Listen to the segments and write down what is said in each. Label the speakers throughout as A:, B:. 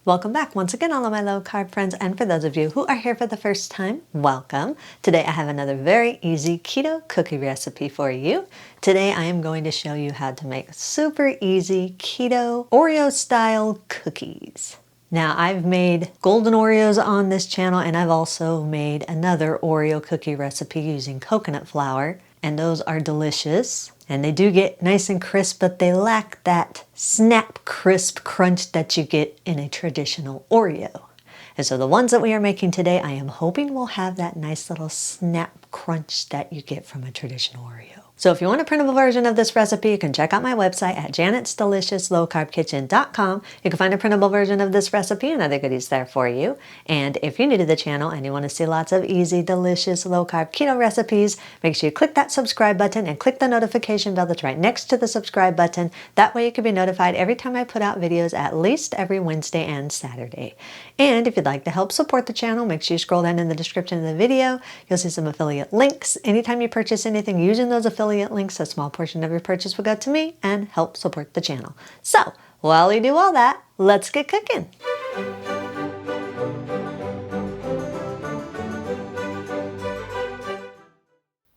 A: Welcome back once again, all of my low carb friends, and for those of you who are here for the first time, welcome. Today I have another very easy keto cookie recipe for you. Today I am going to show you how to make super easy keto Oreo style cookies. Now I've made golden Oreos on this channel, and I've also made another Oreo cookie recipe using coconut flour, and those are delicious. And they do get nice and crisp, but they lack that snap crisp crunch that you get in a traditional Oreo. And so the ones that we are making today, I am hoping will have that nice little snap crunch that you get from a traditional Oreo. So if you want a printable version of this recipe, you can check out my website at janetsdeliciouslowcarbkitchen.com. You can find a printable version of this recipe and other goodies there for you. And if you're new to the channel and you want to see lots of easy, delicious, low-carb keto recipes, make sure you click that subscribe button and click the notification bell that's right next to the subscribe button. That way you can be notified every time I put out videos, at least every Wednesday and Saturday. And if you'd like to help support the channel, make sure you scroll down in the description of the video. You'll see some affiliate links. Anytime you purchase anything using those affiliate links, a small portion of your purchase will go to me and help support the channel. So while we do all that, let's get cooking.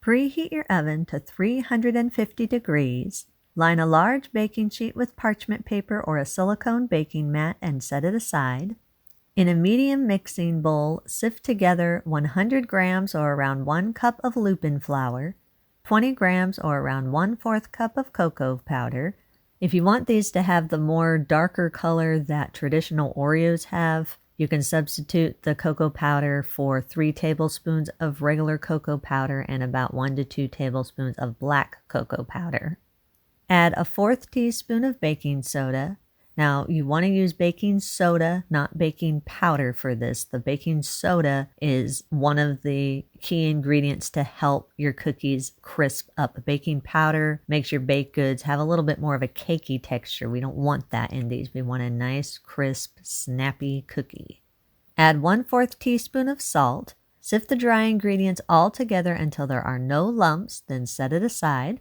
A: Preheat your oven to 350 degrees. Line a large baking sheet with parchment paper or a silicone baking mat and set it aside. In a medium mixing bowl, sift together 100 grams or around 1 cup of Gluten flour, 20 grams or around 1/4 cup of cocoa powder. If you want these to have the more darker color that traditional Oreos have, you can substitute the cocoa powder for 3 tablespoons of regular cocoa powder and about 1 to 2 tablespoons of black cocoa powder. Add a 1/4 teaspoon of baking soda. Now, you want to use baking soda, not baking powder for this. The baking soda is one of the key ingredients to help your cookies crisp up. Baking powder makes your baked goods have a little bit more of a cakey texture. We don't want that in these. We want a nice, crisp, snappy cookie. Add 1/4 teaspoon of salt. Sift the dry ingredients all together until there are no lumps, then set it aside.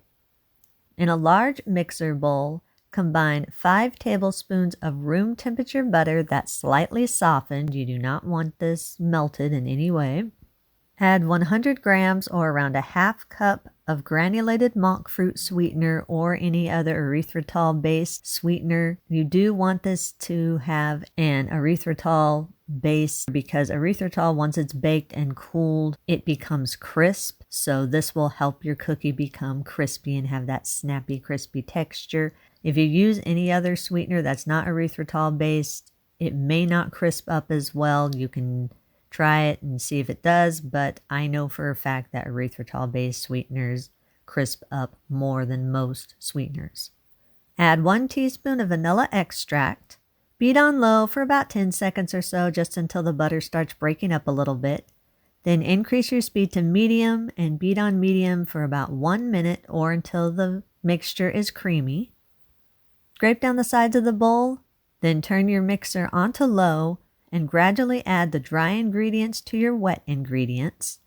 A: In a large mixer bowl, combine 5 tablespoons of room temperature butter that's slightly softened. You do not want this melted in any way. Add 100 grams or around a 1/2 cup of granulated monk fruit sweetener or any other erythritol-based sweetener. You do want this to have an erythritol base because erythritol, once it's baked and cooled, it becomes crisp. So this will help your cookie become crispy and have that snappy, crispy texture. If you use any other sweetener that's not erythritol based, it may not crisp up as well. You can try it and see if it does, but I know for a fact that erythritol-based sweeteners crisp up more than most sweeteners. Add 1 teaspoon of vanilla extract. Beat on low for about 10 seconds or so, just until the butter starts breaking up a little bit. Then increase your speed to medium and beat on medium for about 1 minute or until the mixture is creamy. Scrape down the sides of the bowl, then turn your mixer onto low and gradually add the dry ingredients to your wet ingredients.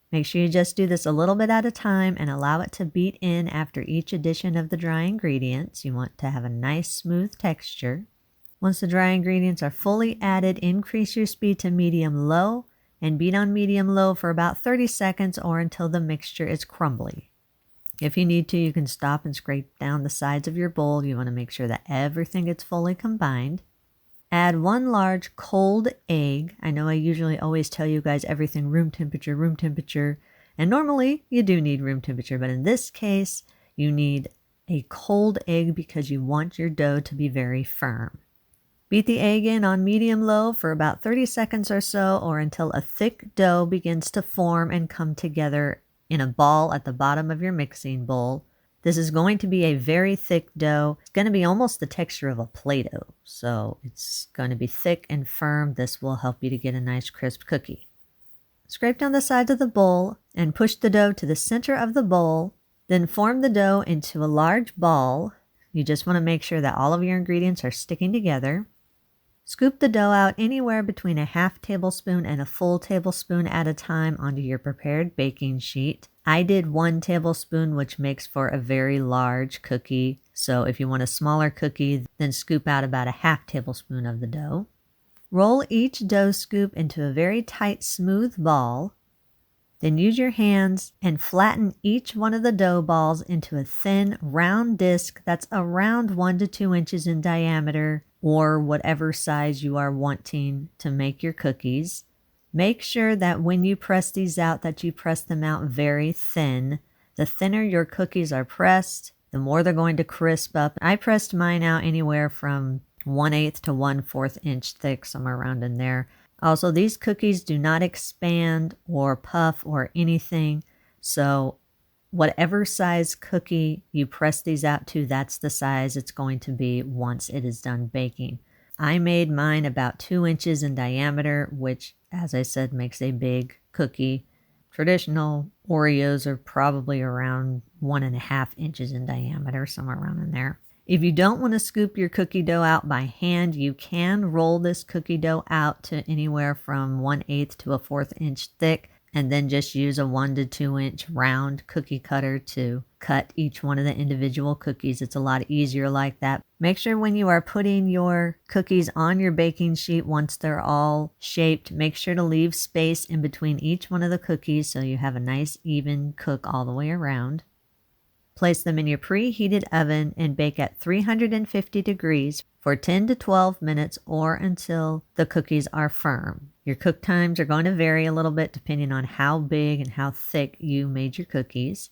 A: Make sure you just do this a little bit at a time and allow it to beat in after each addition of the dry ingredients. You want to have a nice smooth texture. Once the dry ingredients are fully added, increase your speed to medium-low and beat on medium-low for about 30 seconds or until the mixture is crumbly. If you need to, you can stop and scrape down the sides of your bowl. You want to make sure that everything gets fully combined. Add 1 large cold egg. I know I usually always tell you guys everything room temperature, and normally you do need room temperature, but in this case, you need a cold egg because you want your dough to be very firm. Beat the egg in on medium-low for about 30 seconds or so, or until a thick dough begins to form and come together in a ball at the bottom of your mixing bowl. This is going to be a very thick dough. It's going to be almost the texture of a Play-Doh. So it's going to be thick and firm. This will help you to get a nice crisp cookie. Scrape down the sides of the bowl and push the dough to the center of the bowl. Then form the dough into a large ball. You just want to make sure that all of your ingredients are sticking together. Scoop the dough out anywhere between a 1/2 tablespoon and a full tablespoon at a time onto your prepared baking sheet. I did 1 tablespoon, which makes for a very large cookie. So if you want a smaller cookie, then scoop out about a 1/2 tablespoon of the dough. Roll each dough scoop into a very tight, smooth ball. Then use your hands and flatten each one of the dough balls into a thin, round disc that's around 1 to 2 inches in diameter, or whatever size you are wanting to make your cookies. Make sure that when you press these out, that you press them out very thin. The thinner your cookies are pressed, the more they're going to crisp up. I pressed mine out anywhere from 1/8 to 1/4 inch thick, somewhere around in there. Also, these cookies do not expand or puff or anything, so whatever size cookie you press these out to, that's the size it's going to be once it is done baking. I made mine about 2 inches in diameter, which, as I said, makes a big cookie. Traditional Oreos are probably around 1.5 inches in diameter, somewhere around in there. If you don't want to scoop your cookie dough out by hand, you can roll this cookie dough out to anywhere from 1/8 to a 1/4 inch thick, and then just use a 1 to 2 inch round cookie cutter to cut each one of the individual cookies. It's a lot easier like that. Make sure when you are putting your cookies on your baking sheet, once they're all shaped, make sure to leave space in between each one of the cookies so you have a nice even cook all the way around. Place them in your preheated oven and bake at 350 degrees for 10 to 12 minutes or until the cookies are firm. Your cook times are going to vary a little bit depending on how big and how thick you made your cookies.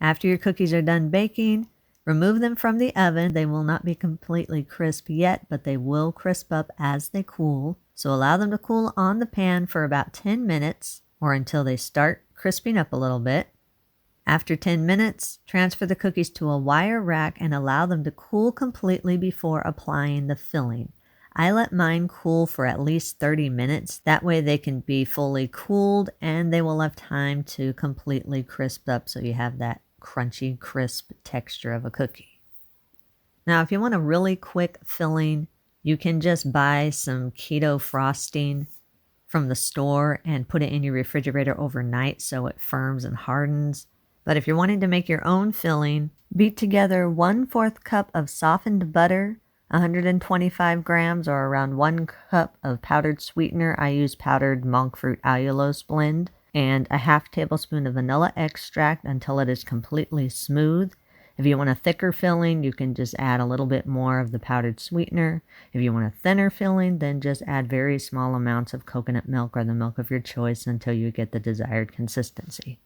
A: After your cookies are done baking, remove them from the oven. They will not be completely crisp yet, but they will crisp up as they cool. So allow them to cool on the pan for about 10 minutes or until they start crisping up a little bit. After 10 minutes, transfer the cookies to a wire rack and allow them to cool completely before applying the filling. I let mine cool for at least 30 minutes. That way they can be fully cooled and they will have time to completely crisp up so you have that crunchy, crisp texture of a cookie. Now, if you want a really quick filling, you can just buy some keto frosting from the store and put it in your refrigerator overnight so it firms and hardens. But if you're wanting to make your own filling, beat together 1/4 cup of softened butter, 125 grams or around 1 cup of powdered sweetener. I use powdered monk fruit allulose blend, and a 1/2 tablespoon of vanilla extract until it is completely smooth. If you want a thicker filling, you can just add a little bit more of the powdered sweetener. If you want a thinner filling, then just add very small amounts of coconut milk or the milk of your choice until you get the desired consistency.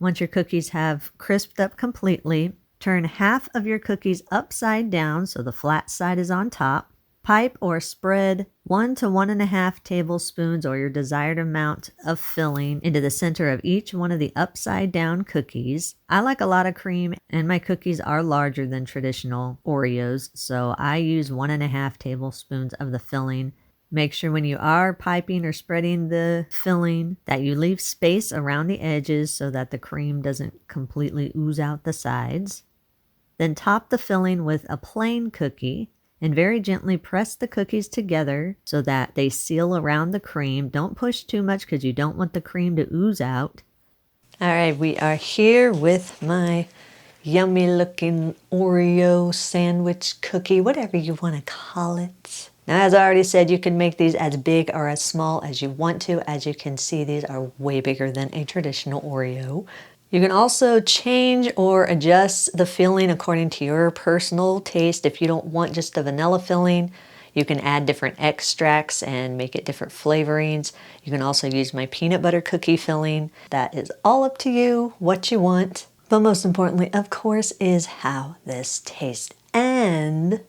A: Once your cookies have crisped up completely, turn half of your cookies upside down so the flat side is on top. Pipe or spread 1 to 1.5 tablespoons or your desired amount of filling into the center of each one of the upside down cookies. I like a lot of cream and my cookies are larger than traditional Oreos, so I use 1.5 tablespoons of the filling. Make sure when you are piping or spreading the filling that you leave space around the edges so that the cream doesn't completely ooze out the sides. Then top the filling with a plain cookie and very gently press the cookies together so that they seal around the cream. Don't push too much because you don't want the cream to ooze out. All right, we are here with my yummy looking Oreo sandwich cookie, whatever you want to call it. Now, as I already said, you can make these as big or as small as you want to. As you can see, these are way bigger than a traditional Oreo. You can also change or adjust the filling according to your personal taste. If you don't want just the vanilla filling, you can add different extracts and make it different flavorings. You can also use my peanut butter cookie filling. That is all up to you, what you want. But most importantly, of course, is how this tastes. And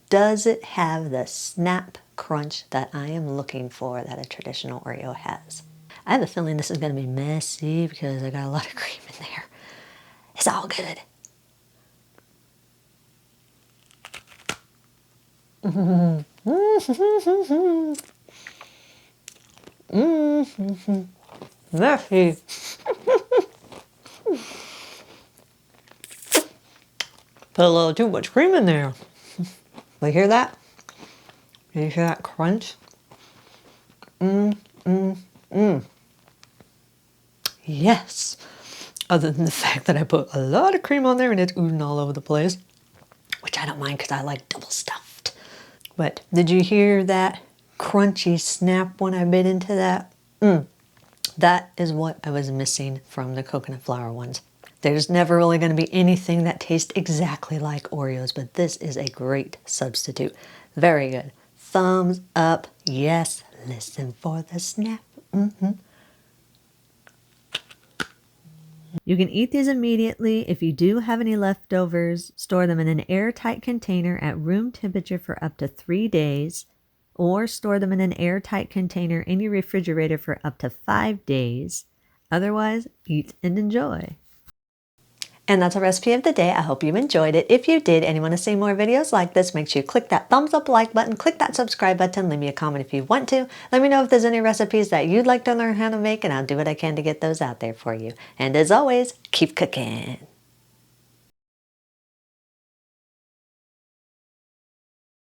A: does it have the snap crunch that I am looking for that a traditional Oreo has? I have a feeling this is going to be messy because I got a lot of cream in there. It's all good. Messy. Put a little too much cream in there. But hear that? You hear that crunch? Yes. Other than the fact that I put a lot of cream on there and it's oozing all over the place, which I don't mind because I like double stuffed. But did you hear that crunchy snap when I bit into that? That is what I was missing from the coconut flour ones. There's never really going to be anything that tastes exactly like Oreos, but this is a great substitute. Very good. Thumbs up. Yes, listen for the snap. You can eat these immediately. If you do have any leftovers, store them in an airtight container at room temperature for up to 3 days, or store them in an airtight container in your refrigerator for up to 5 days. Otherwise, eat and enjoy. And that's our recipe of the day. I hope you enjoyed it. If you did and you want to see more videos like this, make sure you click that thumbs up like button, click that subscribe button, leave me a comment if you want to. Let me know if there's any recipes that you'd like to learn how to make, and I'll do what I can to get those out there for you. And as always, keep cooking.